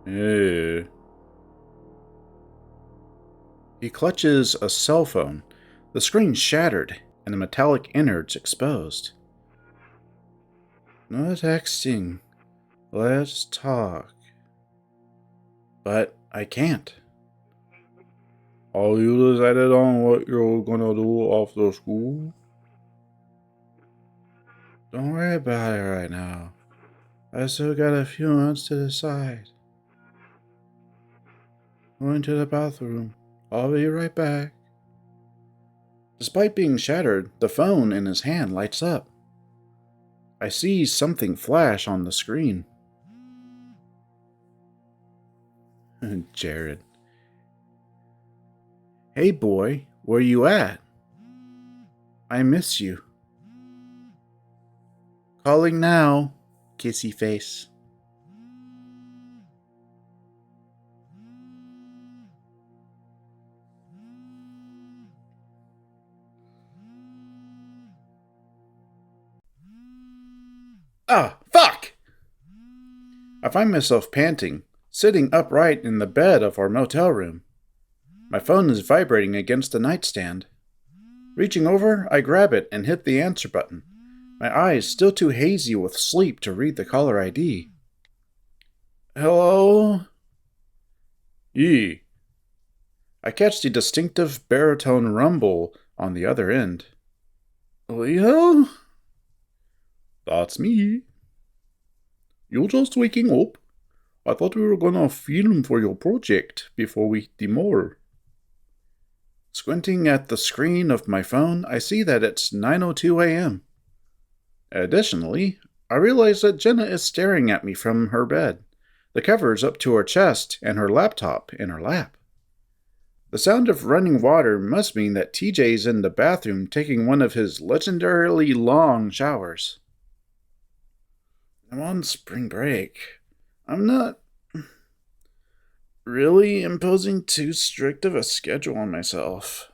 Eh. He clutches a cell phone. The screen shattered, and the metallic innards exposed. No texting. Let's talk. But I can't. Are you decided on what you're gonna do after school? Don't worry about it right now. I still got a few months to decide. Going to the bathroom. I'll be right back. Despite being shattered, the phone in his hand lights up. I see something flash on the screen. Jared. Hey boy, where you at? I miss you. Calling now, kissy face. Ah, fuck! I find myself panting, sitting upright in the bed of our motel room. My phone is vibrating against the nightstand. Reaching over, I grab it and hit the answer button, my eyes still too hazy with sleep to read the caller ID. Hello? Yee. I catch the distinctive baritone rumble on the other end. Leo? That's me. You're just waking up? I thought we were gonna film for your project before we demur. Squinting at the screen of my phone, I see that it's 9:02 a.m. Additionally, I realize that Jenna is staring at me from her bed, the covers up to her chest and her laptop in her lap. The sound of running water must mean that TJ's in the bathroom taking one of his legendarily long showers. I'm on spring break. I'm not really imposing too strict of a schedule on myself.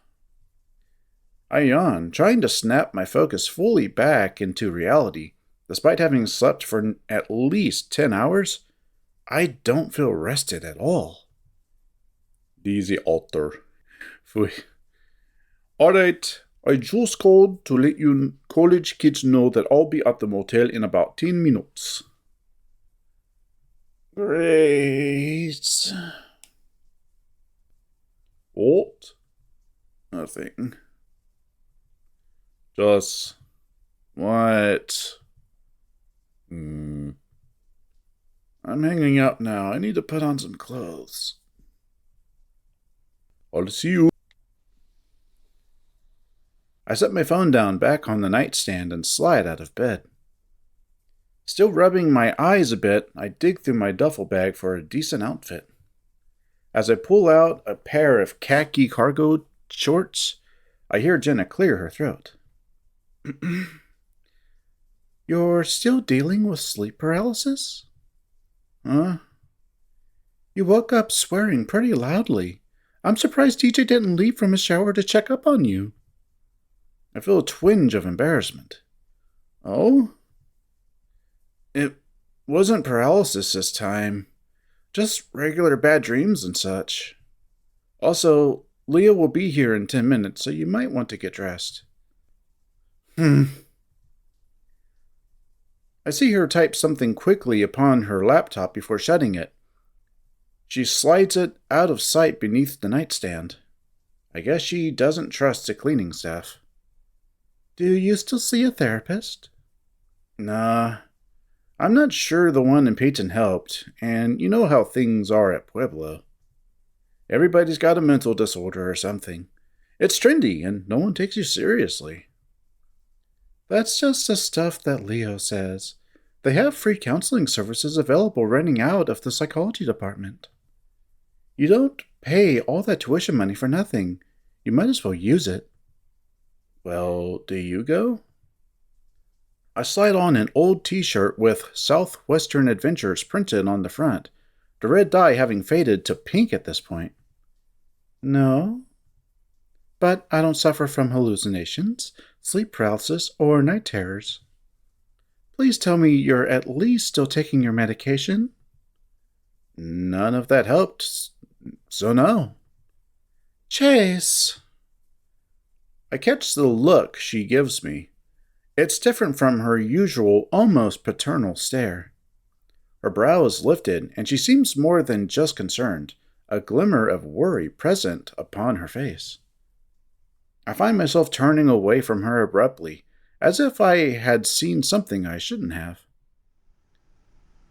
I yawn, trying to snap my focus fully back into reality. Despite having slept for at least 10 hours, I don't feel rested at all. Easy, Alter. Alright, I just called to let you college kids know that I'll be at the motel in about 10 minutes. Great. What? Nothing. Just... what? I'm hanging up now. I need to put on some clothes. I'll see you. I set my phone down back on the nightstand and slide out of bed. Still rubbing my eyes a bit, I dig through my duffel bag for a decent outfit. As I pull out a pair of khaki cargo shorts, I hear Jenna clear her throat. You're still dealing with sleep paralysis? Huh? You woke up swearing pretty loudly. I'm surprised TJ didn't leave from his shower to check up on you. I feel a twinge of embarrassment. Oh? It wasn't paralysis this time. Just regular bad dreams and such. Also, Leah will be here in 10 minutes, so you might want to get dressed. I see her type something quickly upon her laptop before shutting it. She slides it out of sight beneath the nightstand. I guess she doesn't trust the cleaning staff. Do you still see a therapist? Nah. I'm not sure the one in Peyton helped, and you know how things are at Pueblo. Everybody's got a mental disorder or something. It's trendy, and no one takes you seriously. That's just the stuff that Leo says. They have free counseling services available running out of the psychology department. You don't pay all that tuition money for nothing. You might as well use it. Well, do you go? I slide on an old t-shirt with Southwestern Adventures printed on the front, the red dye having faded to pink at this point. No, but I don't suffer from hallucinations, sleep paralysis, or night terrors. Please tell me you're at least still taking your medication? No. none of that helped, so no. Chase! I catch the look she gives me. It's different from her usual, almost paternal stare. Her brow is lifted, and she seems more than just concerned, a glimmer of worry present upon her face. I find myself turning away from her abruptly, as if I had seen something I shouldn't have.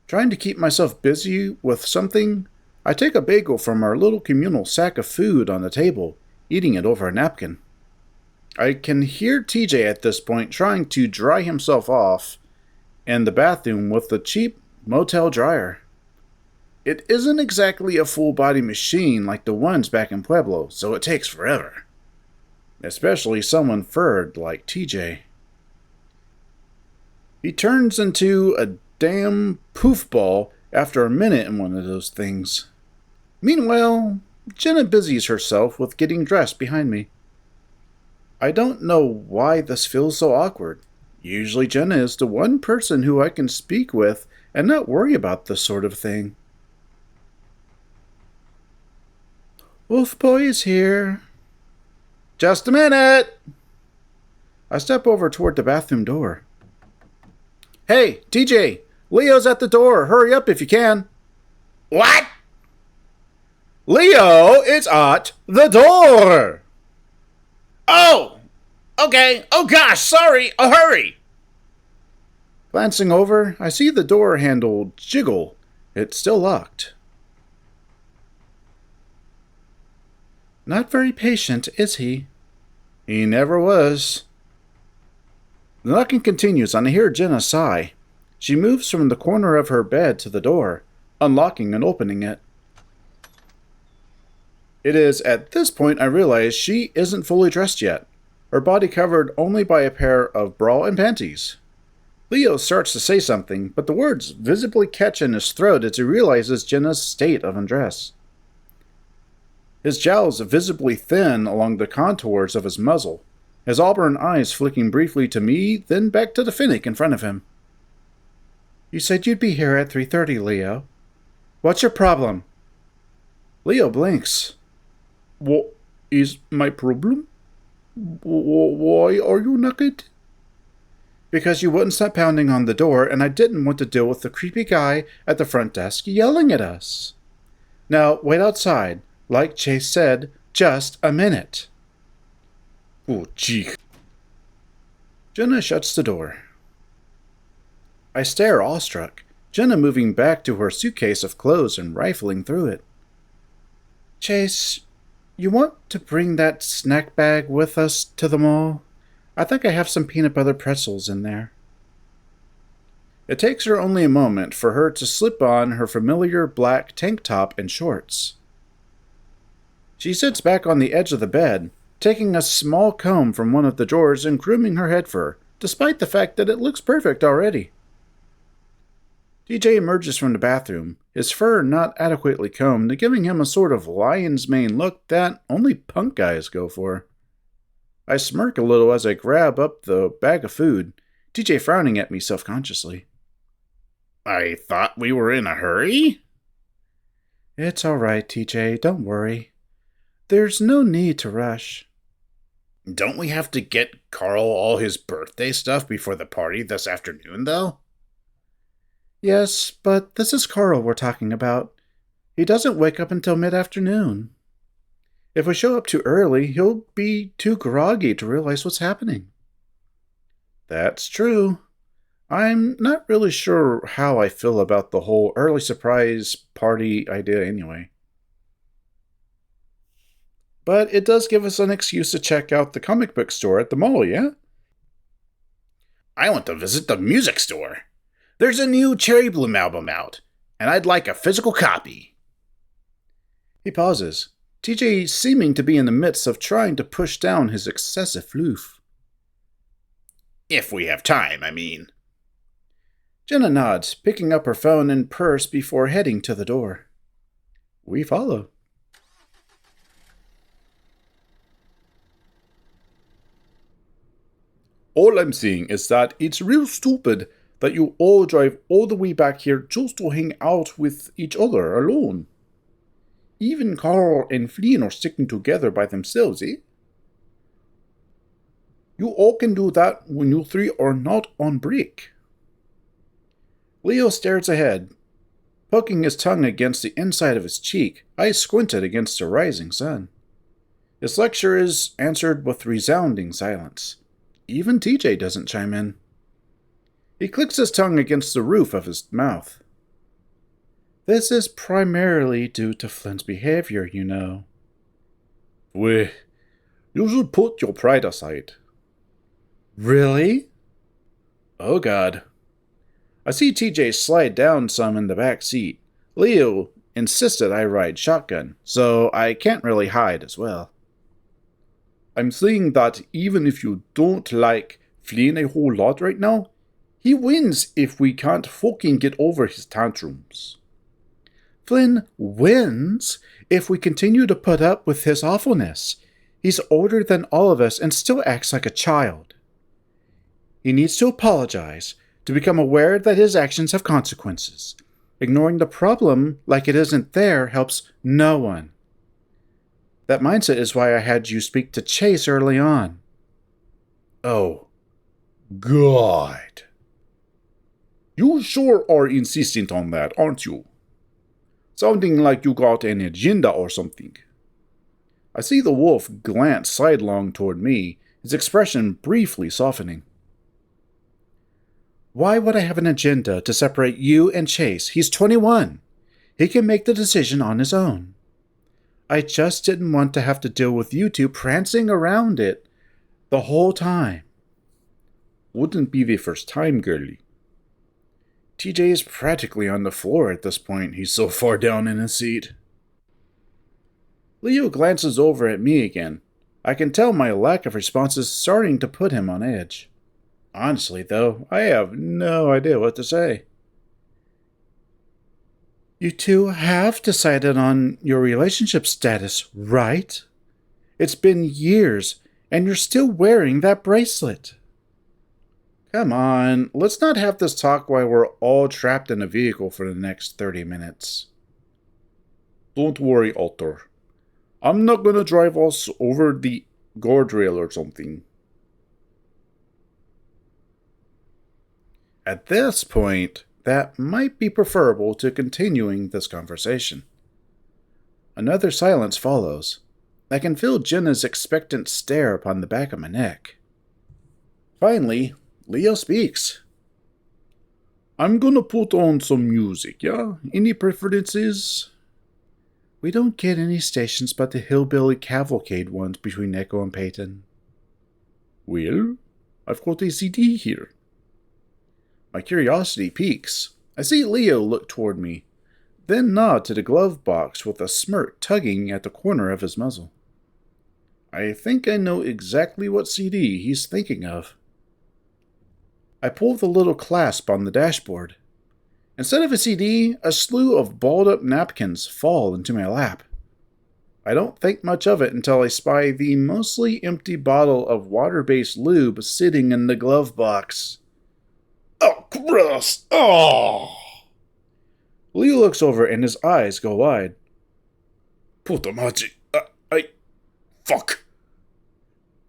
Trying to keep myself busy with something, I take a bagel from our little communal sack of food on the table, eating it over a napkin. I can hear TJ at this point trying to dry himself off in the bathroom with the cheap motel dryer. It isn't exactly a full-body machine like the ones back in Pueblo, so it takes forever. Especially someone furred like TJ. He turns into a damn poof ball after a minute in one of those things. Meanwhile, Jenna busies herself with getting dressed behind me. I don't know why this feels so awkward. Usually Jenna is the one person who I can speak with and not worry about this sort of thing. Wolf Boy is here. Just a minute! I step over toward the bathroom door. Hey, TJ! Leo's at the door. Hurry up if you can. What? Leo is at the door! Oh! Okay. Oh gosh, sorry. Hurry! Glancing over, I see the door handle jiggle. It's still locked. Not very patient, is he? He never was. The knocking continues, and I hear Jenna sigh. She moves from the corner of her bed to the door, unlocking and opening it. It is at this point I realize she isn't fully dressed yet, her body covered only by a pair of bra and panties. Leo starts to say something, but the words visibly catch in his throat as he realizes Jenna's state of undress. His jowls visibly thin along the contours of his muzzle, his auburn eyes flicking briefly to me, then back to the Finnick in front of him. You said you'd be here at 3:30, Leo. What's your problem? Leo blinks. What is my problem? Why are you naked? Because you wouldn't stop pounding on the door, and I didn't want to deal with the creepy guy at the front desk yelling at us. Now, wait outside. Like Chase said, just a minute. Oh, gee. Jenna shuts the door. I stare awestruck, Jenna moving back to her suitcase of clothes and rifling through it. Chase, you want to bring that snack bag with us to the mall? I think I have some peanut butter pretzels in there. It takes her only a moment for her to slip on her familiar black tank top and shorts. She sits back on the edge of the bed, taking a small comb from one of the drawers and grooming her head fur, despite the fact that it looks perfect already. TJ emerges from the bathroom, his fur not adequately combed, giving him a sort of lion's mane look that only punk guys go for. I smirk a little as I grab up the bag of food, TJ frowning at me self-consciously. I thought we were in a hurry? It's all right, TJ, don't worry. There's no need to rush. Don't we have to get Carl all his birthday stuff before the party this afternoon, though? Yes, but this is Carl we're talking about. He doesn't wake up until mid-afternoon. If we show up too early, he'll be too groggy to realize what's happening. That's true. I'm not really sure how I feel about the whole early surprise party idea anyway. But it does give us an excuse to check out the comic book store at the mall, yeah? I want to visit the music store. There's a new Cherry Bloom album out, and I'd like a physical copy. He pauses, TJ seeming to be in the midst of trying to push down his excessive floof. If we have time, I mean. Jenna nods, picking up her phone and purse before heading to the door. We follow. All I'm saying is that it's real stupid that you all drive all the way back here just to hang out with each other alone. even Carl and Flynn are sticking together by themselves, eh? You all can do that when you three are not on break. Leo stares ahead, poking his tongue against the inside of his cheek, eyes squinted against the rising sun. His lecture is answered with resounding silence. Even TJ doesn't chime in. He clicks his tongue against the roof of his mouth. This is primarily due to Flynn's behavior, you know. Well, you should put your pride aside. Really? Oh God. I see TJ slide down some in the back seat. Leo insisted I ride shotgun, so I can't really hide as well. I'm saying that even if you don't like Flynn a whole lot right now, he wins if we can't fucking get over his tantrums. Flynn wins if we continue to put up with his awfulness. He's older than all of us and still acts like a child. He needs to apologize, to become aware that his actions have consequences. Ignoring the problem like it isn't there helps no one. That mindset is why I had you speak to Chase early on. Oh, God. You sure are insistent on that, aren't you? Sounding like you got an agenda or something. I see the wolf glance sidelong toward me, his expression briefly softening. Why would I have an agenda to separate you and Chase? He's 21. He can make the decision on his own. I just didn't want to have to deal with you two prancing around it the whole time. Wouldn't be the first time, girlie. TJ is practically on the floor at this point. He's so far down in his seat. Leo glances over at me again. I can tell my lack of response is starting to put him on edge. Honestly, though, I have no idea what to say. You two have decided on your relationship status, right? It's been years, and you're still wearing that bracelet. Come on, let's not have this talk while we're all trapped in a vehicle for the next 30 minutes. Don't worry, Alter. I'm not gonna drive us over the guardrail or something. At this point, that might be preferable to continuing this conversation. Another silence follows. I can feel Jenna's expectant stare upon the back of my neck. Finally, Leo speaks. I'm gonna put on some music, yeah? Any preferences? We don't get any stations but the Hillbilly Cavalcade ones between Echo and Peyton. Well, I've got a CD here. My curiosity piques. I see Leo look toward me, then nod to the glove box with a smirk tugging at the corner of his muzzle. I think I know exactly what CD he's thinking of. I pull the little clasp on the dashboard. Instead of a CD, a slew of balled-up napkins fall into my lap. I don't think much of it until I spy the mostly empty bottle of water-based lube sitting in the glove box. Oh, gross! Oh! Leo looks over and his eyes go wide. Putamachi. Fuck.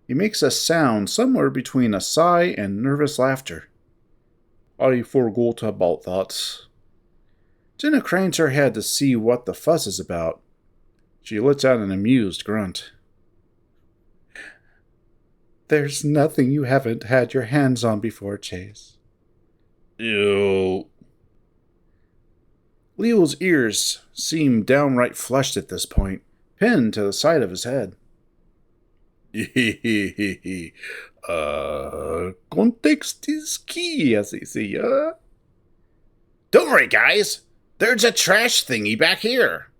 He makes a sound somewhere between a sigh and nervous laughter. I forgot about that. Jenna cranes her head to see what the fuss is about. She lets out an amused grunt. There's nothing you haven't had your hands on before, Chase. Ew. Leo's ears seem downright flushed at this point, pinned to the side of his head. Context is key, as they say, Don't worry, guys. There's a trash thingy back here.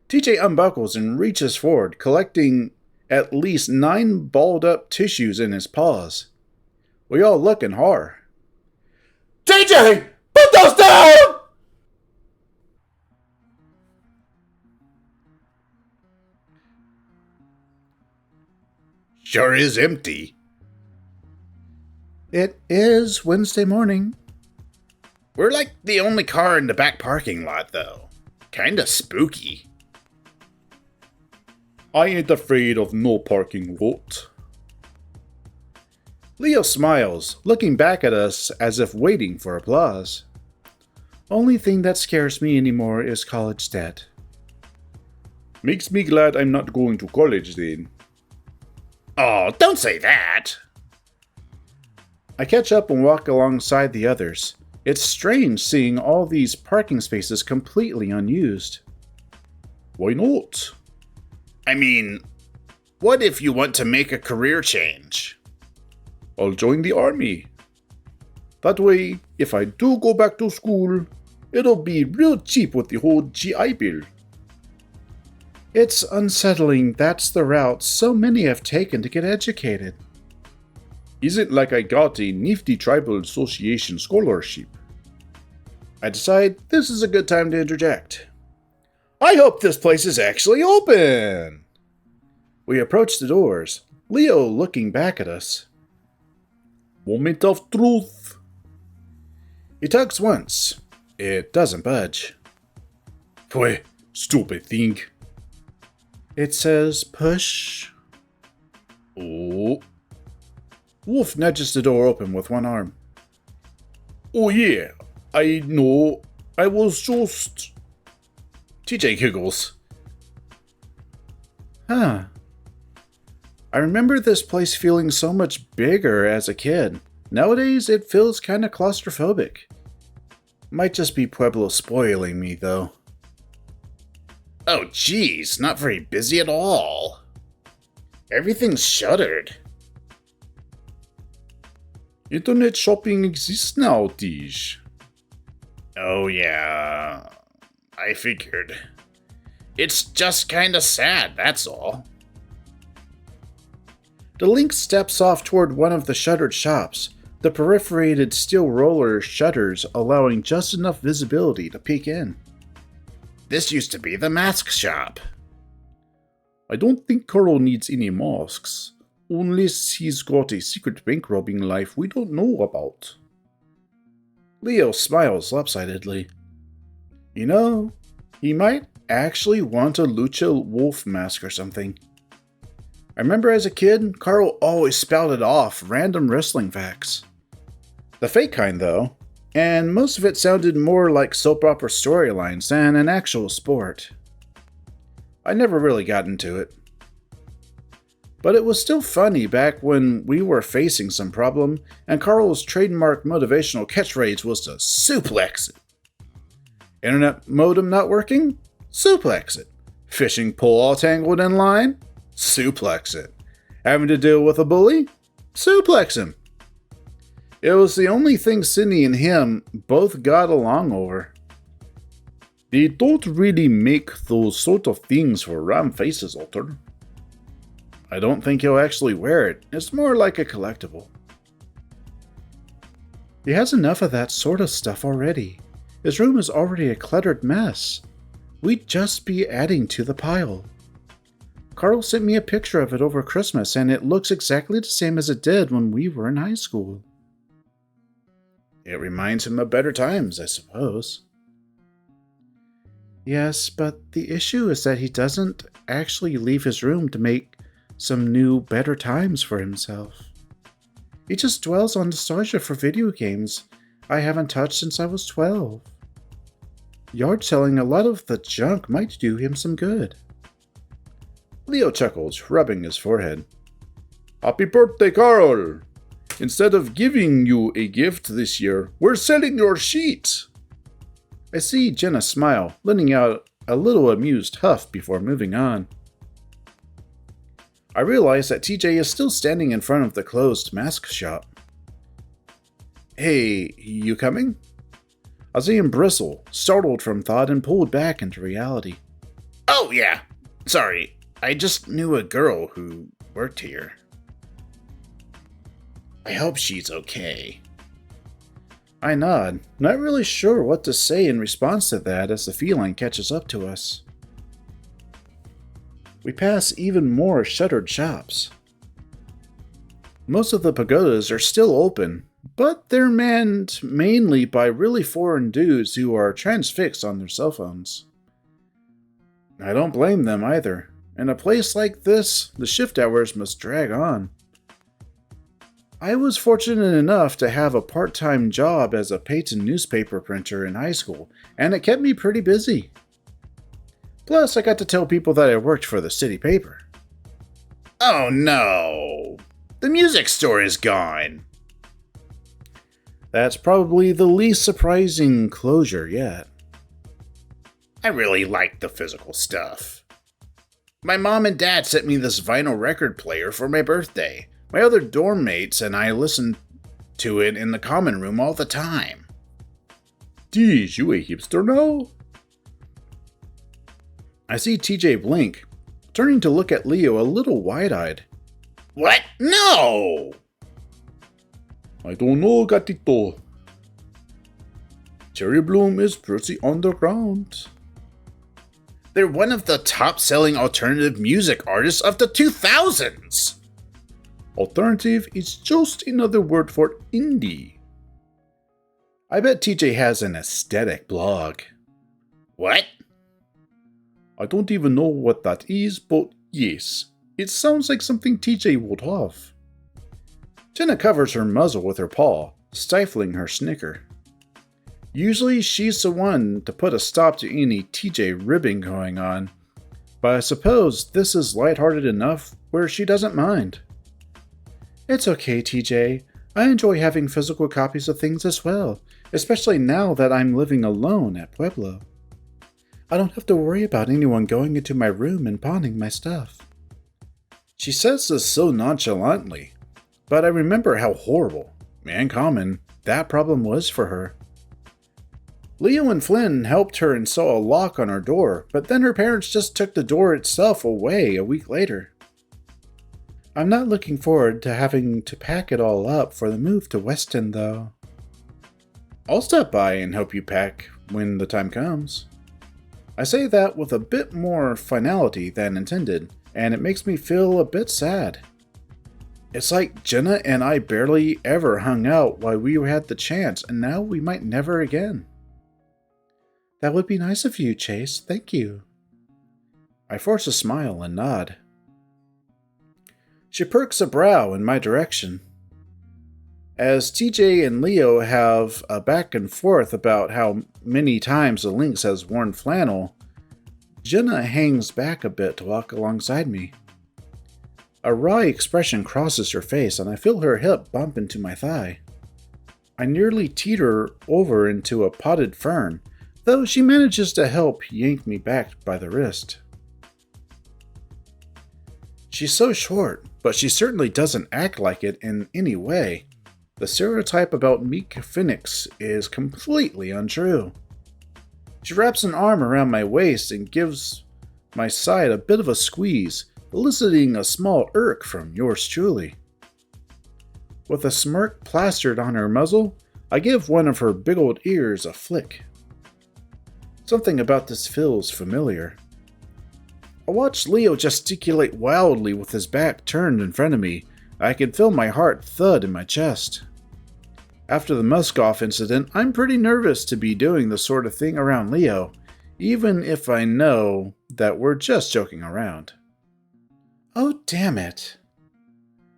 TJ unbuckles and reaches forward, collecting at least 9 balled-up tissues in his paws. We all look in horror. TJ! Put those down! Sure is empty. It is Wednesday morning. We're like the only car in the back parking lot, though. Kinda spooky. I ain't afraid of no parking lot. Leo smiles, looking back at us as if waiting for applause. Only thing that scares me anymore is college debt. Makes me glad I'm not going to college then. Oh, don't say that! I catch up and walk alongside the others. It's strange seeing all these parking spaces completely unused. Why not? I mean, what if you want to make a career change? I'll join the army. That way, if I do go back to school, it'll be real cheap with the whole GI Bill. It's unsettling that's the route so many have taken to get educated. Isn't like I got a nifty tribal association scholarship. I decide this is a good time to interject. I hope this place is actually open! We approach the doors, Leo looking back at us. Moment of truth. He tugs once. It doesn't budge. Boy, stupid thing. It says push. Oh. Wolf nudges the door open with one arm. Oh yeah, I know. I was just... TJ giggles. Huh. I remember this place feeling so much bigger as a kid. Nowadays, it feels kinda claustrophobic. Might just be Pueblo spoiling me, though. Oh geez, not very busy at all. Everything's shuttered. Internet shopping exists now, Tej. Oh yeah, I figured. It's just kinda sad, that's all. The Lynx steps off toward one of the shuttered shops, the perforated steel roller shutters allowing just enough visibility to peek in. This used to be the mask shop. I don't think Carl needs any masks, unless he's got a secret bank robbing life we don't know about. Leo smiles lopsidedly. You know, he might actually want a Lucha Wolf mask or something. I remember as a kid, Carl always spouted off random wrestling facts. The fake kind, though, and most of it sounded more like soap opera storylines than an actual sport. I never really got into it. But it was still funny back when we were facing some problem, and Carl's trademark motivational catchphrase was to suplex it. Internet modem not working? Suplex it. Fishing pole all tangled in line? Suplex it. Having to deal with a bully? Suplex him. It was the only thing Sydney and him both got along over. They don't really make those sort of things for round faces, Alter. I don't think he'll actually wear it. It's more like a collectible. He has enough of that sort of stuff already. His room is already a cluttered mess. We'd just be adding to the pile. Carl sent me a picture of it over Christmas, and it looks exactly the same as it did when we were in high school. It reminds him of better times, I suppose. Yes, but the issue is that he doesn't actually leave his room to make some new, better times for himself. He just dwells on nostalgia for video games I haven't touched since I was 12. Yard selling a lot of the junk might do him some good. Leo chuckles, rubbing his forehead. Happy birthday, Carl! Instead of giving you a gift this year, we're selling your sheet! I see Jenna smile, letting out a little amused huff before moving on. I realize that TJ is still standing in front of the closed mask shop. Hey, you coming? I see him bristle, startled from thought and pulled back into reality. Oh yeah, sorry, I just knew a girl who worked here. I hope she's okay. I nod, not really sure what to say in response to that as the feline catches up to us. We pass even more shuttered shops. Most of the pagodas are still open, but they're manned mainly by really foreign dudes who are transfixed on their cell phones. I don't blame them either. In a place like this, the shift hours must drag on. I was fortunate enough to have a part-time job as a Peyton newspaper printer in high school, and it kept me pretty busy. Plus, I got to tell people that I worked for the city paper. Oh no! The music store is gone! That's probably the least surprising closure yet. I really like the physical stuff. My mom and dad sent me this vinyl record player for my birthday. My other dorm mates and I listened to it in the common room all the time. Geez, you a hipster now? I see TJ blink, turning to look at Leo a little wide-eyed. What? No! I don't know, gatito. Cherry Bloom is pretty underground. They're one of the top-selling alternative music artists of the 2000s! Alternative is just another word for indie. I bet TJ has an aesthetic blog. What? I don't even know what that is, but yes, it sounds like something TJ would have. Jenna covers her muzzle with her paw, stifling her snicker. Usually she's the one to put a stop to any TJ ribbing going on, but I suppose this is lighthearted enough where she doesn't mind. It's okay, TJ. I enjoy having physical copies of things as well, especially now that I'm living alone at Pueblo. I don't have to worry about anyone going into my room and pawning my stuff. She says this so nonchalantly, but I remember how horrible and common that problem was for her. Leo and Flynn helped her install a lock on her door, but then her parents just took the door itself away a week later. I'm not looking forward to having to pack it all up for the move to Weston, though. I'll stop by and help you pack when the time comes. I say that with a bit more finality than intended, and it makes me feel a bit sad. It's like Jenna and I barely ever hung out while we had the chance, and now we might never again. That would be nice of you, Chase. Thank you. I force a smile and nod. She perks a brow in my direction. As TJ and Leo have a back and forth about how many times the Lynx has worn flannel, Jenna hangs back a bit to walk alongside me. A wry expression crosses her face and I feel her hip bump into my thigh. I nearly teeter over into a potted fern, though she manages to help yank me back by the wrist. She's so short, but she certainly doesn't act like it in any way. The stereotype about meek phoenix is completely untrue. She wraps an arm around my waist and gives my side a bit of a squeeze, eliciting a small irk from yours truly. With a smirk plastered on her muzzle, I give one of her big old ears a flick. Something about this feels familiar. I watch Leo gesticulate wildly with his back turned in front of me. I can feel my heart thud in my chest. After the musk-off incident, I'm pretty nervous to be doing this sort of thing around Leo, even if I know that we're just joking around. Oh, damn it.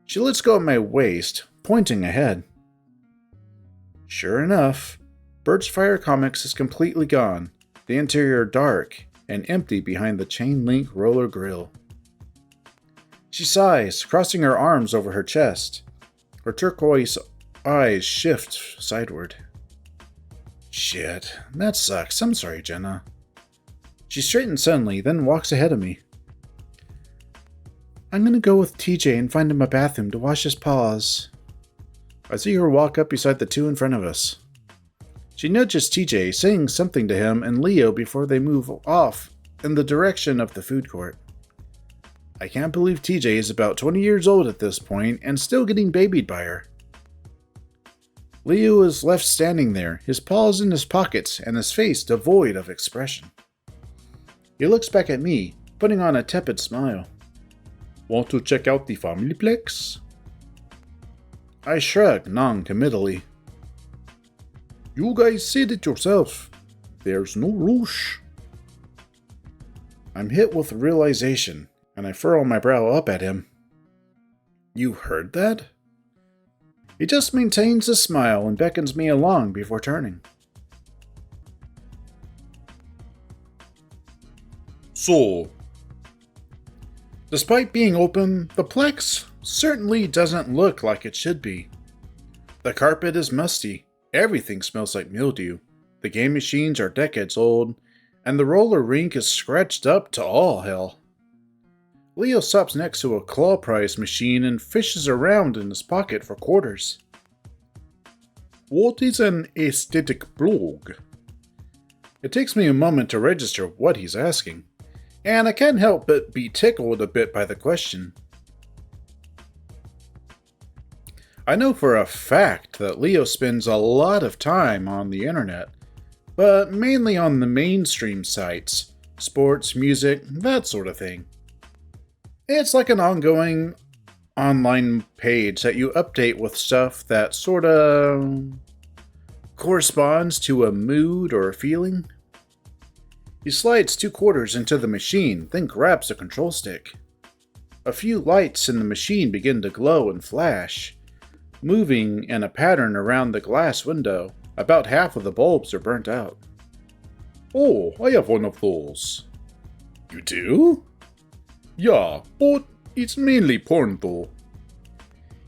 She lets go of my waist, pointing ahead. Sure enough, Birchfire Comics is completely gone, the interior dark and empty behind the chain-link roller grill. She sighs, crossing her arms over her chest. Her turquoise eyes shift sideward. Shit, that sucks. I'm sorry, Jenna. She straightens suddenly, then walks ahead of me. I'm gonna go with TJ and find him a bathroom to wash his paws. I see her walk up beside the two in front of us. She nudges TJ, saying something to him and Leo before they move off in the direction of the food court. I can't believe TJ is about 20 years old at this point and still getting babied by her. Leo is left standing there, his paws in his pockets and his face devoid of expression. He looks back at me, putting on a tepid smile. Want to check out the Familyplex? I shrug non-committally. You guys said it yourself. There's no rush. I'm hit with realization, and I furrow my brow up at him. You heard that? He just maintains a smile and beckons me along before turning. So, despite being open, the Plex certainly doesn't look like it should be. The carpet is musty, everything smells like mildew, the game machines are decades old, and the roller rink is scratched up to all hell. Leo stops next to a claw prize machine and fishes around in his pocket for quarters. What is an aesthetic blog? It takes me a moment to register what he's asking, and I can't help but be tickled a bit by the question. I know for a fact that Leo spends a lot of time on the internet, but mainly on the mainstream sites, sports, music, that sort of thing. It's like an ongoing online page that you update with stuff that sorta corresponds to a mood or a feeling. He slides 2 quarters into the machine, then grabs the control stick. A few lights in the machine begin to glow and flash, moving in a pattern around the glass window. About half of the bulbs are burnt out. Oh, I have one of those. You do? Yeah, but it's mainly porn though.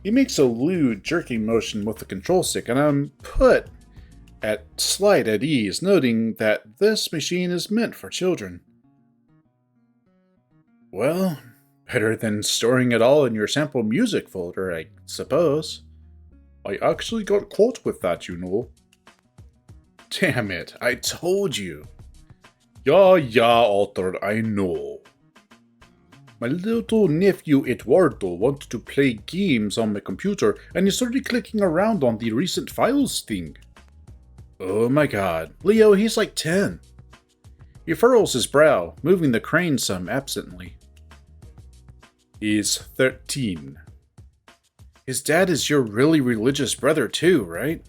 He makes a lewd, jerking motion with the control stick, and I'm put at slight at ease, noting that this machine is meant for children. Well, better than storing it all in your sample music folder, I suppose. I actually got caught with that, you know. Damn it, I told you. Yeah, Arthur, I know. My little nephew Eduardo wanted to play games on my computer, and he started clicking around on the recent files thing. Oh my god, Leo, he's like 10. He furrows his brow, moving the crane some absently. He's 13. His dad is your really religious brother too, right?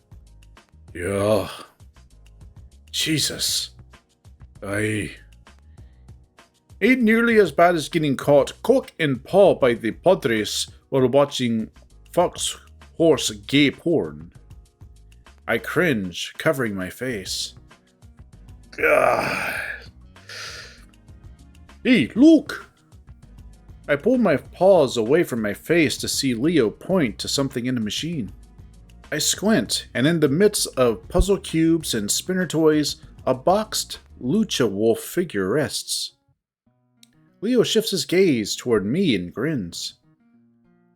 Yeah. Jesus. Ain't nearly as bad as getting caught cock and paw by the Padres while watching fox horse gay porn. I cringe, covering my face. God. Hey, look! I pull my paws away from my face to see Leo point to something in the machine. I squint, and in the midst of puzzle cubes and spinner toys, a boxed lucha wolf figure rests. Leo shifts his gaze toward me and grins.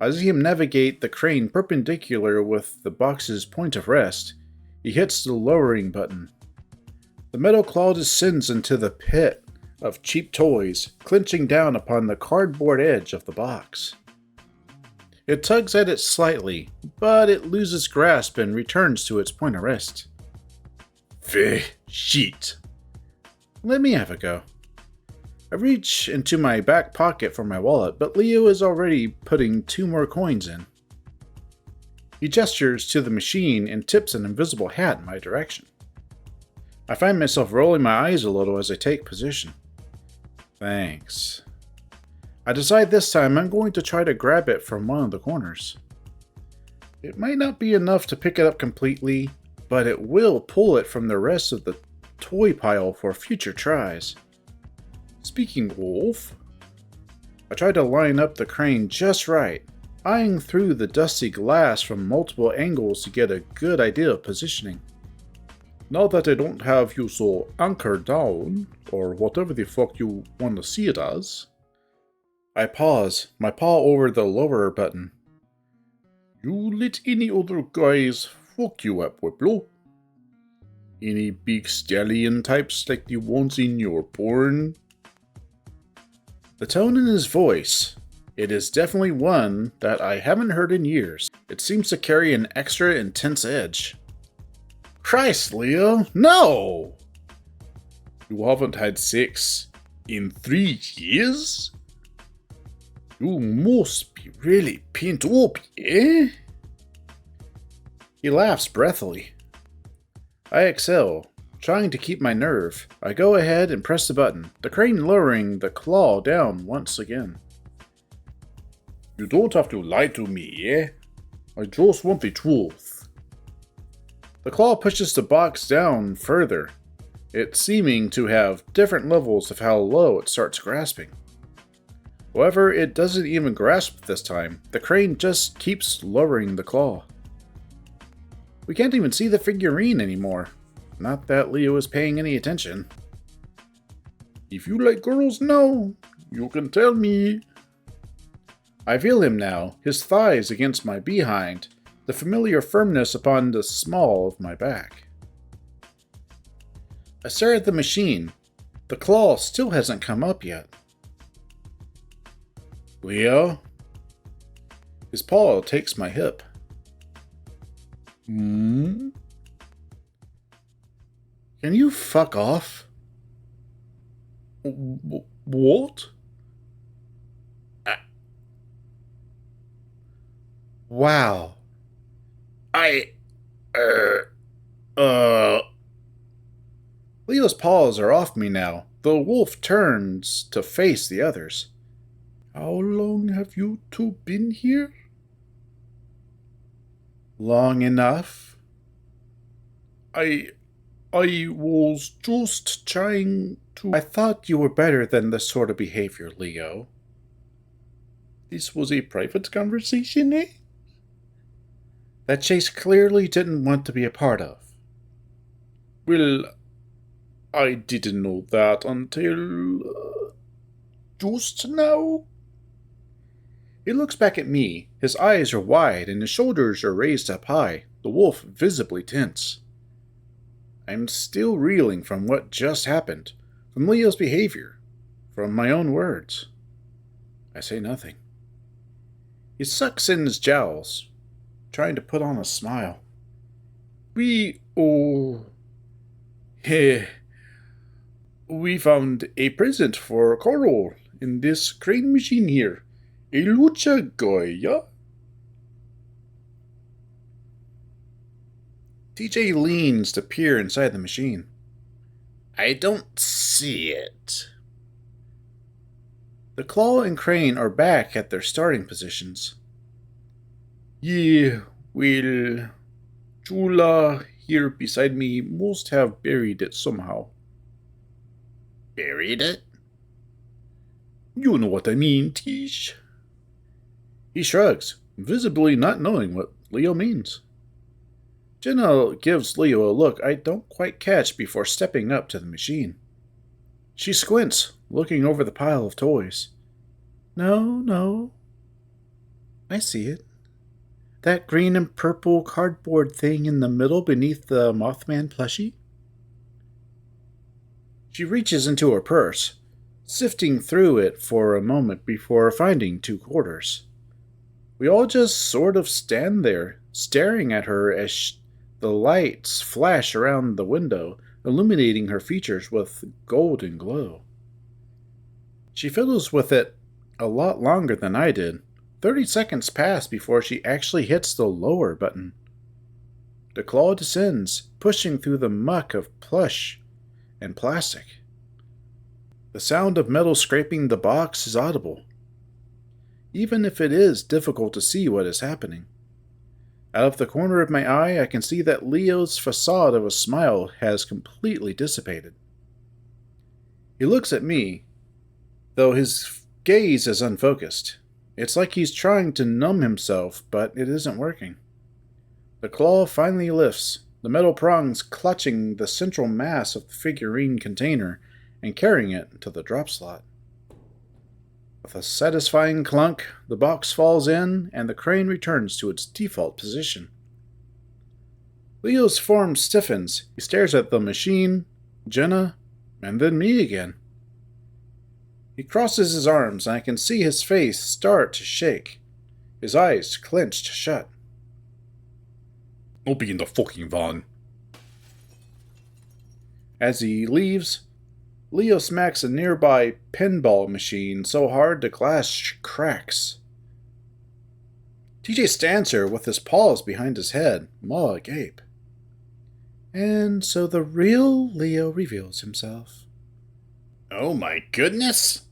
I see him navigate the crane perpendicular with the box's point of rest. He hits the lowering button. The metal claw descends into the pit of cheap toys, clenching down upon the cardboard edge of the box. It tugs at it slightly, but it loses grasp and returns to its point of rest. Shit. Let me have a go. I reach into my back pocket for my wallet, but Leo is already putting 2 more coins in. He gestures to the machine and tips an invisible hat in my direction. I find myself rolling my eyes a little as I take position. Thanks. I decide this time I'm going to try to grab it from one of the corners. It might not be enough to pick it up completely, but it will pull it from the rest of the toy pile for future tries. Speaking of, I try to line up the crane just right, eyeing through the dusty glass from multiple angles to get a good idea of positioning. Now that I don't have you so anchored down, or whatever the fuck you want to see it as, I pause, my paw over the lower button. You let any other guys fuck you up, Pueblo? Any big stallion types like the ones in your porn? The tone in his voice, it is definitely one that I haven't heard in years. It seems to carry an extra intense edge. Christ, Leo, no! You haven't had sex in 3 years? You must be really pent up, eh? He laughs breathily. I exhale, trying to keep my nerve. I go ahead and press the button, the crane lowering the claw down once again. You don't have to lie to me, eh? I just want the truth. The claw pushes the box down further, it seeming to have different levels of how low it starts grasping. However, it doesn't even grasp this time. The crane just keeps lowering the claw. We can't even see the figurine anymore. Not that Leo is paying any attention. If you like girls now, you can tell me. I feel him now, his thighs against my behind, the familiar firmness upon the small of my back. I stare at the machine. The claw still hasn't come up yet. Leo? His paw takes my hip. Can you fuck off? What? Wow. Leo's paws are off me now. The wolf turns to face the others. How long have you two been here? Long enough. I was just trying to... I thought you were better than this sort of behavior, Leo. This was a private conversation, eh? That Chase clearly didn't want to be a part of. Well, I didn't know that until... just now. He looks back at me. His eyes are wide and his shoulders are raised up high, the wolf visibly tense. I'm still reeling from what just happened, from Leo's behavior, from my own words. I say nothing. He sucks in his jowls, trying to put on a smile. We found a present for Coral in this crane machine here. A lucha goya? TJ leans to peer inside the machine. I don't see it. The claw and crane are back at their starting positions. Yeah, well, Chula here beside me must have buried it somehow. Buried it? You know what I mean, Tish. He shrugs, visibly not knowing what Leo means. Jenna gives Leo a look I don't quite catch before stepping up to the machine. She squints, looking over the pile of toys. No. I see it. That green and purple cardboard thing in the middle beneath the Mothman plushie? She reaches into her purse, sifting through it for a moment before finding 2 quarters. We all just sort of stand there, staring at her as the lights flash around the window, illuminating her features with golden glow. She fiddles with it a lot longer than I did. 30 seconds pass before she actually hits the lower button. The claw descends, pushing through the muck of plush and plastic. The sound of metal scraping the box is audible, even if it is difficult to see what is happening. Out of the corner of my eye, I can see that Leo's facade of a smile has completely dissipated. He looks at me, though his gaze is unfocused. It's like he's trying to numb himself, but it isn't working. The claw finally lifts, the metal prongs clutching the central mass of the figurine container and carrying it to the drop slot. With a satisfying clunk, the box falls in and the crane returns to its default position. Leo's form stiffens. He stares at the machine, Jenna, and then me again. He crosses his arms and I can see his face start to shake, his eyes clenched shut. I'll be in the fucking van. As he leaves, Leo smacks a nearby pinball machine so hard the glass cracks. TJ stands here with his paws behind his head, maw agape. And so the real Leo reveals himself. Oh my goodness!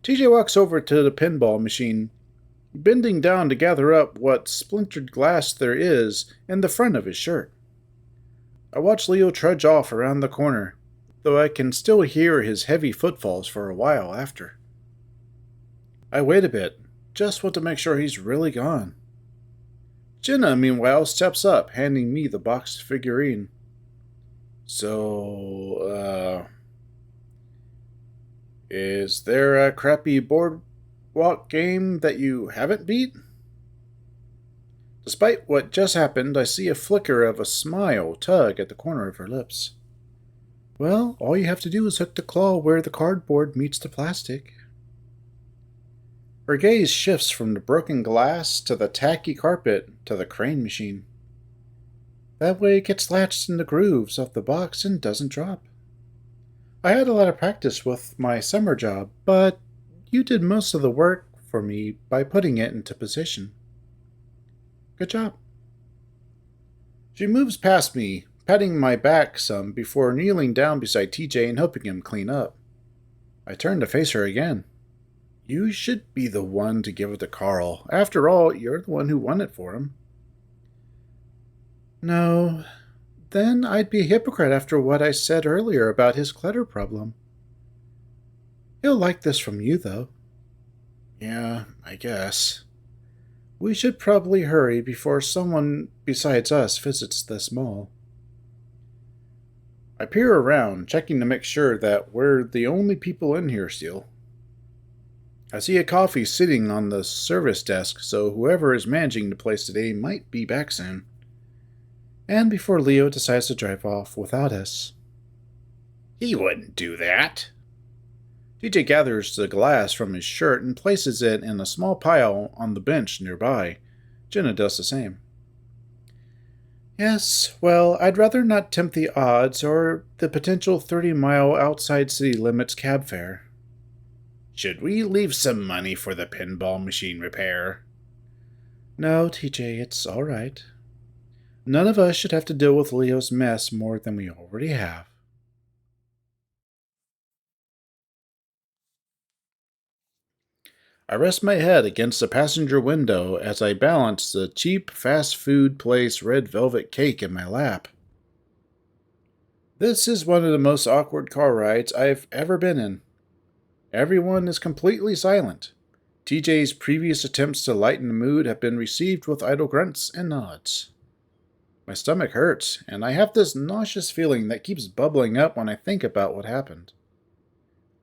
TJ walks over to the pinball machine, bending down to gather up what splintered glass there is in the front of his shirt. I watch Leo trudge off around the corner, though I can still hear his heavy footfalls for a while after. I wait a bit, just want to make sure he's really gone. Jenna, meanwhile, steps up, handing me the boxed figurine. So, is there a crappy boardwalk game that you haven't beat? Despite what just happened, I see a flicker of a smile tug at the corner of her lips. Well, all you have to do is hook the claw where the cardboard meets the plastic. Her gaze shifts from the broken glass to the tacky carpet to the crane machine. That way it gets latched in the grooves of the box and doesn't drop. I had a lot of practice with my summer job, but you did most of the work for me by putting it into position. Good job. She moves past me, patting my back some before kneeling down beside TJ and helping him clean up. I turn to face her again. You should be the one to give it to Carl. After all, you're the one who won it for him. No, then I'd be a hypocrite after what I said earlier about his clutter problem. He'll like this from you, though. Yeah, I guess. We should probably hurry before someone besides us visits this mall. I peer around, checking to make sure that we're the only people in here still. I see a coffee sitting on the service desk, so whoever is managing the place today might be back soon. And before Leo decides to drive off without us. He wouldn't do that. TJ gathers the glass from his shirt and places it in a small pile on the bench nearby. Jenna does the same. Yes, well, I'd rather not tempt the odds or the potential 30-mile outside city limits cab fare. Should we leave some money for the pinball machine repair? No, TJ, it's all right. None of us should have to deal with Leo's mess more than we already have. I rest my head against the passenger window as I balance the cheap fast food place red velvet cake in my lap. This is one of the most awkward car rides I've ever been in. Everyone is completely silent. TJ's previous attempts to lighten the mood have been received with idle grunts and nods. My stomach hurts, and I have this nauseous feeling that keeps bubbling up when I think about what happened.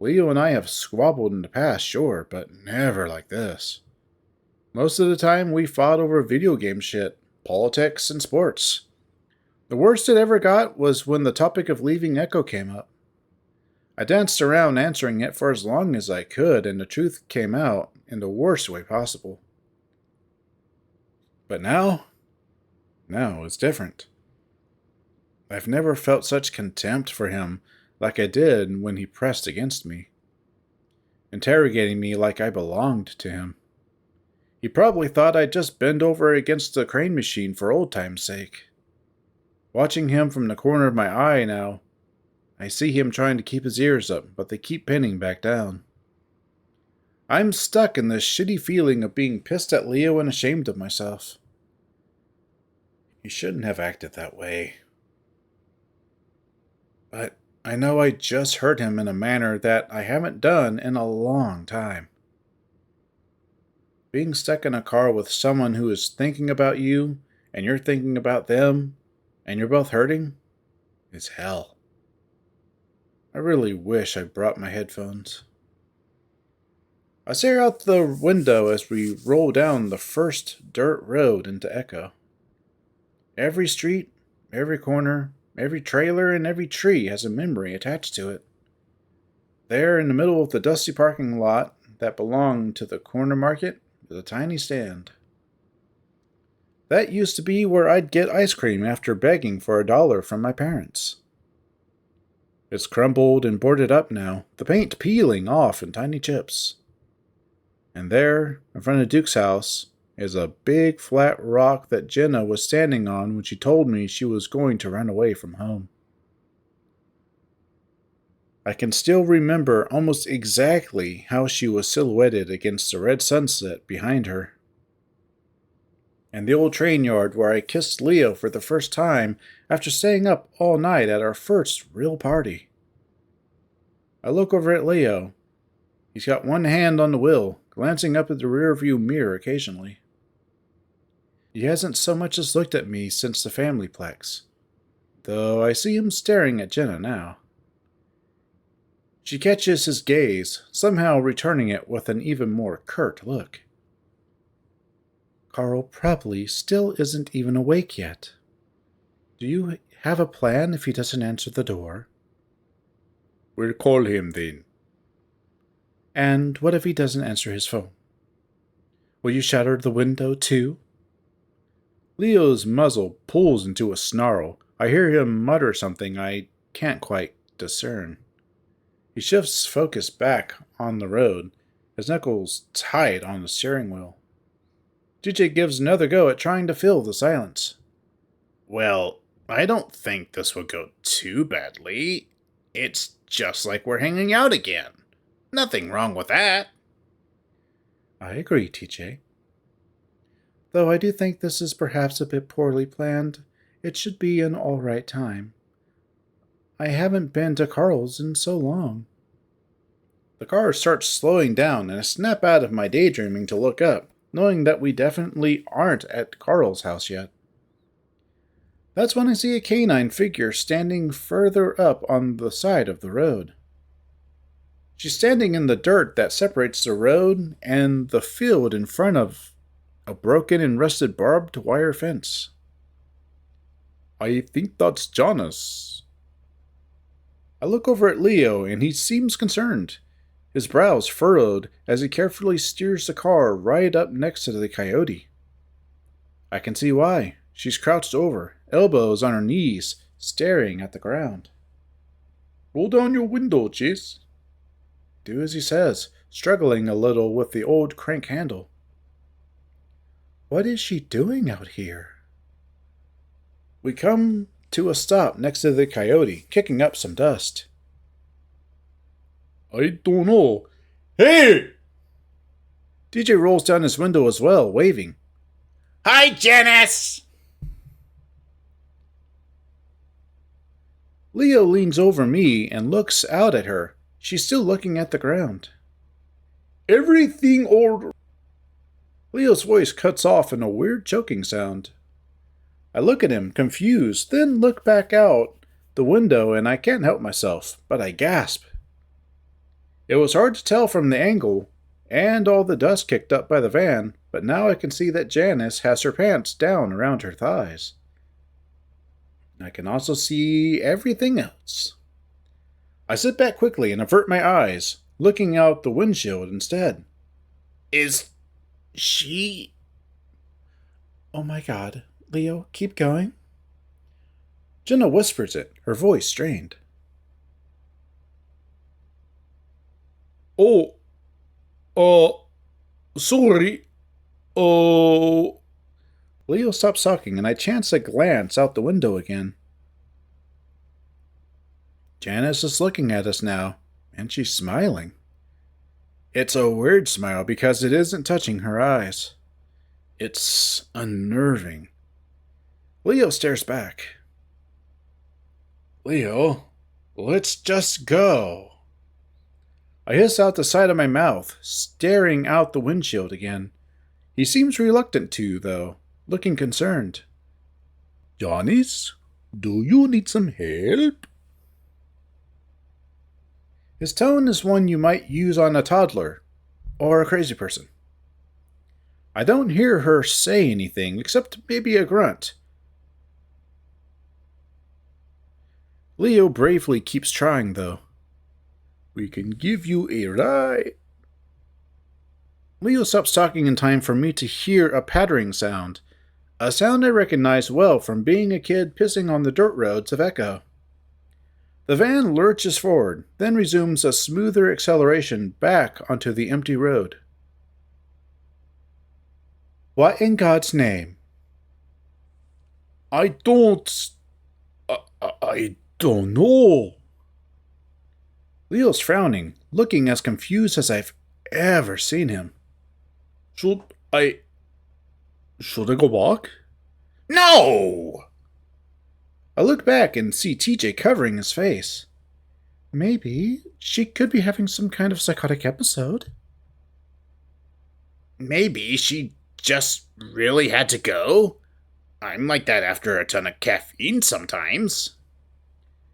Leo and I have squabbled in the past, sure, but never like this. Most of the time, we fought over video game shit, politics, and sports. The worst it ever got was when the topic of leaving Echo came up. I danced around answering it for as long as I could, and the truth came out in the worst way possible. But now it's different. I've never felt such contempt for him like I did when he pressed against me, interrogating me like I belonged to him. He probably thought I'd just bend over against the crane machine for old time's sake. Watching him from the corner of my eye now, I see him trying to keep his ears up, but they keep pinning back down. I'm stuck in this shitty feeling of being pissed at Leo and ashamed of myself. He shouldn't have acted that way. But I know I just hurt him in a manner that I haven't done in a long time. Being stuck in a car with someone who is thinking about you, and you're thinking about them, and you're both hurting, is hell. I really wish I brought my headphones. I stare out the window as we roll down the first dirt road into Echo. Every street, every corner, every trailer, and every tree has a memory attached to it. There, in the middle of the dusty parking lot that belonged to the corner market, is a tiny stand. That used to be where I'd get ice cream after begging for $1 from my parents. It's crumbled and boarded up now, the paint peeling off in tiny chips. And there, in front of Duke's house, is a big flat rock that Jenna was standing on when she told me she was going to run away from home. I can still remember almost exactly how she was silhouetted against the red sunset behind her. And the old train yard where I kissed Leo for the first time after staying up all night at our first real party. I look over at Leo. He's got one hand on the wheel, glancing up at the rearview mirror occasionally. He hasn't so much as looked at me since the family plex, though I see him staring at Jenna now. She catches his gaze, somehow returning it with an even more curt look. Carl probably still isn't even awake yet. Do you have a plan if he doesn't answer the door? We'll call him then. And what if he doesn't answer his phone? Will you shatter the window too? Leo's muzzle pulls into a snarl. I hear him mutter something I can't quite discern. He shifts focus back on the road, his knuckles tight on the steering wheel. DJ gives another go at trying to fill the silence. Well, I don't think this will go too badly. It's just like we're hanging out again. Nothing wrong with that. I agree, TJ. Though I do think this is perhaps a bit poorly planned, it should be an alright time. I haven't been to Carl's in so long. The car starts slowing down, and I snap out of my daydreaming to look up, knowing that we definitely aren't at Carl's house yet. That's when I see a canine figure standing further up on the side of the road. She's standing in the dirt that separates the road and the field in front of a broken and rusted barbed wire fence. I think that's Jonas. I look over at Leo, and he seems concerned. His brows furrowed as he carefully steers the car right up next to the coyote. I can see why. She's crouched over, elbows on her knees, staring at the ground. Roll down your window, Chase. Do as he says, struggling a little with the old crank handle. What is she doing out here? We come to a stop next to the coyote, kicking up some dust. I don't know. Hey! DJ rolls down his window as well, waving. Hi, Janice! Leo leans over me and looks out at her. She's still looking at the ground. Everything all... Leo's voice cuts off in a weird choking sound. I look at him, confused, then look back out the window, and I can't help myself, but I gasp. It was hard to tell from the angle, and all the dust kicked up by the van, but now I can see that Janice has her pants down around her thighs. I can also see everything else. I sit back quickly and avert my eyes, looking out the windshield instead. Is she... Oh my god, Leo, keep going. Jenna whispers it, her voice strained. Oh, sorry. Oh. Leo stops talking, and I chance a glance out the window again. Janice is looking at us now, and she's smiling. It's a weird smile because it isn't touching her eyes. It's unnerving. Leo stares back. Leo, let's just go. I hiss out the side of my mouth, staring out the windshield again. He seems reluctant to, though, looking concerned. Janice, do you need some help? His tone is one you might use on a toddler, or a crazy person. I don't hear her say anything, except maybe a grunt. Leo bravely keeps trying, though. We can give you a ride. Leo stops talking in time for me to hear a pattering sound, a sound I recognize well from being a kid pissing on the dirt roads of Echo. The van lurches forward, then resumes a smoother acceleration back onto the empty road. What in God's name? I don't know. Leo's frowning, looking as confused as I've ever seen him. Should I. Should I go back? No! I look back and see TJ covering his face. Maybe she could be having some kind of psychotic episode. Maybe she just really had to go. I'm like that after a ton of caffeine sometimes.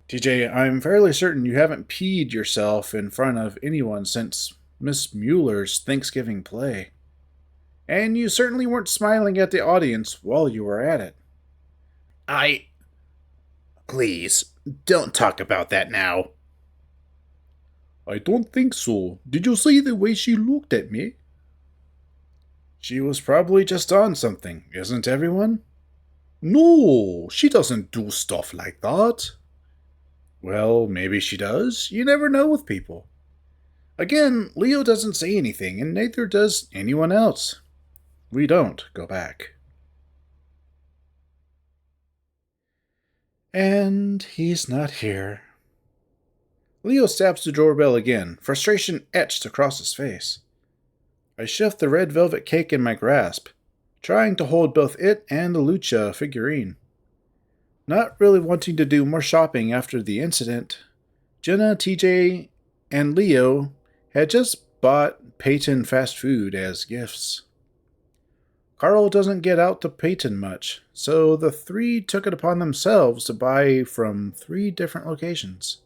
TJ, I'm fairly certain you haven't peed yourself in front of anyone since Miss Mueller's Thanksgiving play. And you certainly weren't smiling at the audience while you were at it. Please, don't talk about that now. I don't think so. Did you see the way she looked at me? She was probably just on something, isn't everyone? No, she doesn't do stuff like that. Well, maybe she does. You never know with people. Again, Leo doesn't say anything, and neither does anyone else. We don't go back. And he's not here. Leo stabs the doorbell again, frustration etched across his face. I shift the red velvet cake in my grasp, trying to hold both it and the Lucha figurine. Not really wanting to do more shopping after the incident, Jenna, TJ, and Leo had just bought Peyton fast food as gifts. Carl doesn't get out to Peyton much, so the three took it upon themselves to buy from 3 different locations.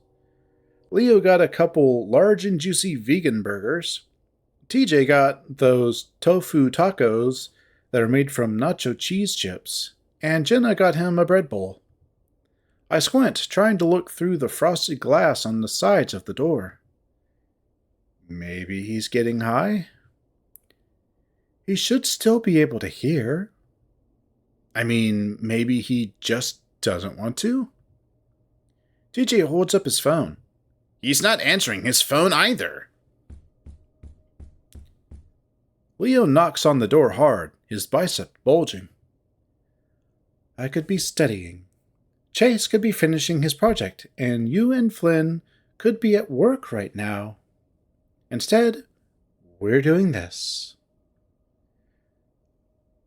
Leo got a couple large and juicy vegan burgers. TJ got those tofu tacos that are made from nacho cheese chips, and Jenna got him a bread bowl. I squint, trying to look through the frosted glass on the sides of the door. Maybe he's getting high? He should still be able to hear. I mean, maybe he just doesn't want to? TJ holds up his phone. He's not answering his phone either. Leo knocks on the door hard, his bicep bulging. I could be studying. Chase could be finishing his project, and you and Flynn could be at work right now. Instead, we're doing this.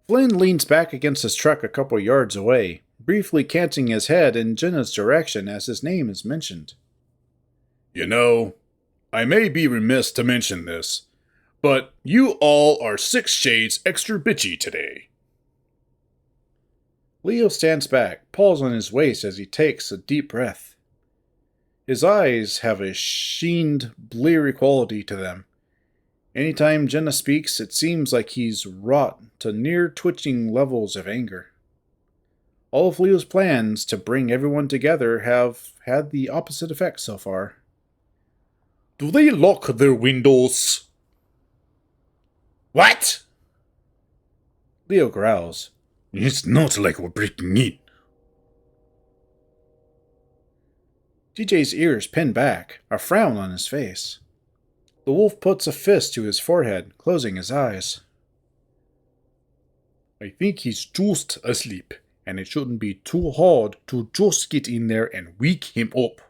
Flynn leans back against his truck a couple yards away, briefly canting his head in Jenna's direction as his name is mentioned. You know, I may be remiss to mention this, but you all are 6 shades extra bitchy today. Leo stands back, paws on his waist as he takes a deep breath. His eyes have a sheened, bleary quality to them. Anytime Jenna speaks, it seems like he's wrought to near-twitching levels of anger. All of Leo's plans to bring everyone together have had the opposite effect so far. Do they lock their windows? What? Leo growls. It's not like we're breaking in. TJ's ears pin back, a frown on his face. The wolf puts a fist to his forehead, closing his eyes. I think he's just asleep, and it shouldn't be too hard to just get in there and wake him up.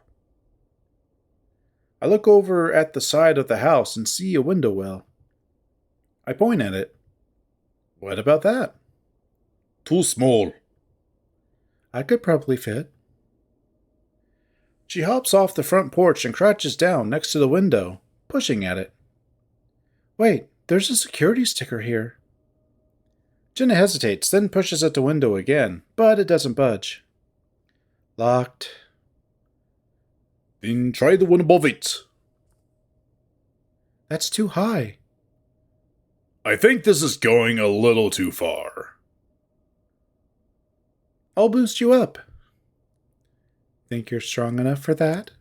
I look over at the side of the house and see a window well. I point at it. What about that? Too small. I could probably fit. She hops off the front porch and crouches down next to the window, pushing at it. Wait, there's a security sticker here. Jenna hesitates, then pushes at the window again, but it doesn't budge. Locked. Then try the one above it. That's too high. I think this is going a little too far. I'll boost you up. Think you're strong enough for that?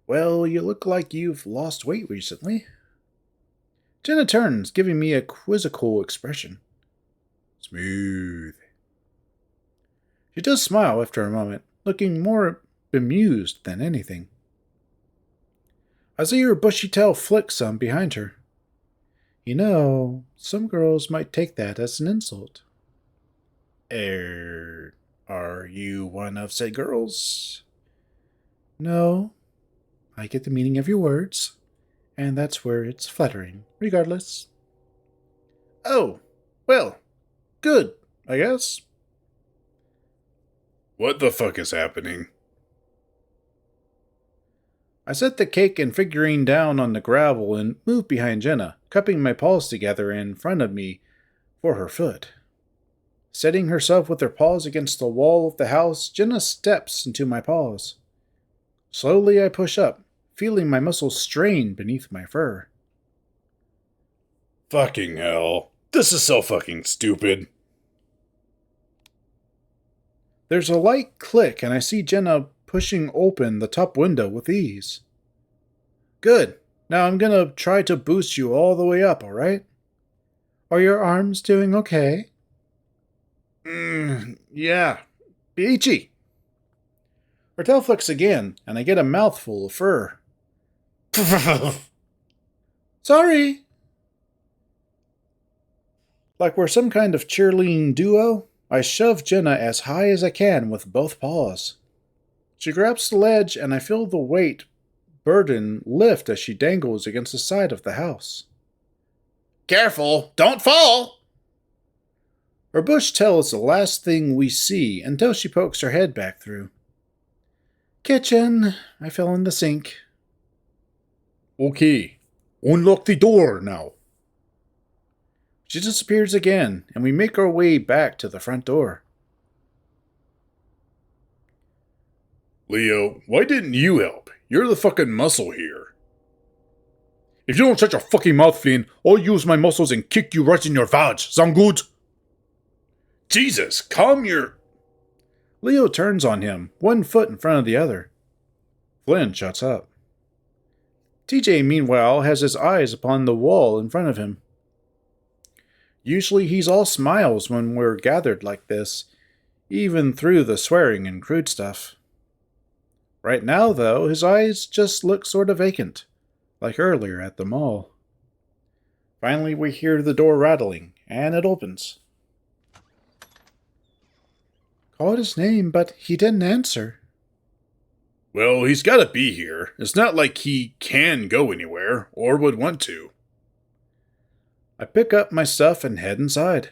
Well, you look like you've lost weight recently. Jenna turns, giving me a quizzical expression. Smooth. She does smile after a moment, looking more bemused than anything. I see her bushy tail flick some behind her. You know, some girls might take that as an insult. Are you one of said girls? No, I get the meaning of your words, and that's where it's flattering, regardless. Oh, well, good, I guess. What the fuck is happening? I set the cake and figurine down on the gravel and moved behind Jenna, cupping my paws together in front of me for her foot. Setting herself with her paws against the wall of the house, Jenna steps into my paws. Slowly I push up, feeling my muscles strain beneath my fur. Fucking hell. This is so fucking stupid. There's a light click and I see Jenna pushing open the top window with ease. Good. Now I'm gonna try to boost you all the way up, alright? Are your arms doing okay? Yeah. Bitchy. Her tail flicks again, and I get a mouthful of fur. Sorry! Like we're some kind of cheerleading duo, I shove Jenna as high as I can with both paws. She grabs the ledge, and I feel the weight burden lift as she dangles against the side of the house. Careful, don't fall! Her bush tail is the last thing we see until she pokes her head back through. Kitchen. I fell in the sink. Okay, unlock the door now. She disappears again, and we make our way back to the front door. Leo, why didn't you help? You're the fucking muscle here. If you don't shut your fucking mouth, Flynn, I'll use my muscles and kick you right in your vag. Sound good? Jesus, calm your... Leo turns on him, one foot in front of the other. Flynn shuts up. TJ, meanwhile, has his eyes upon the wall in front of him. Usually he's all smiles when we're gathered like this, even through the swearing and crude stuff. Right now, though, his eyes just look sort of vacant, like earlier at the mall. Finally, we hear the door rattling, and it opens. Called his name, but he didn't answer. Well, he's gotta be here. It's not like he can go anywhere, or would want to. I pick up my stuff and head inside.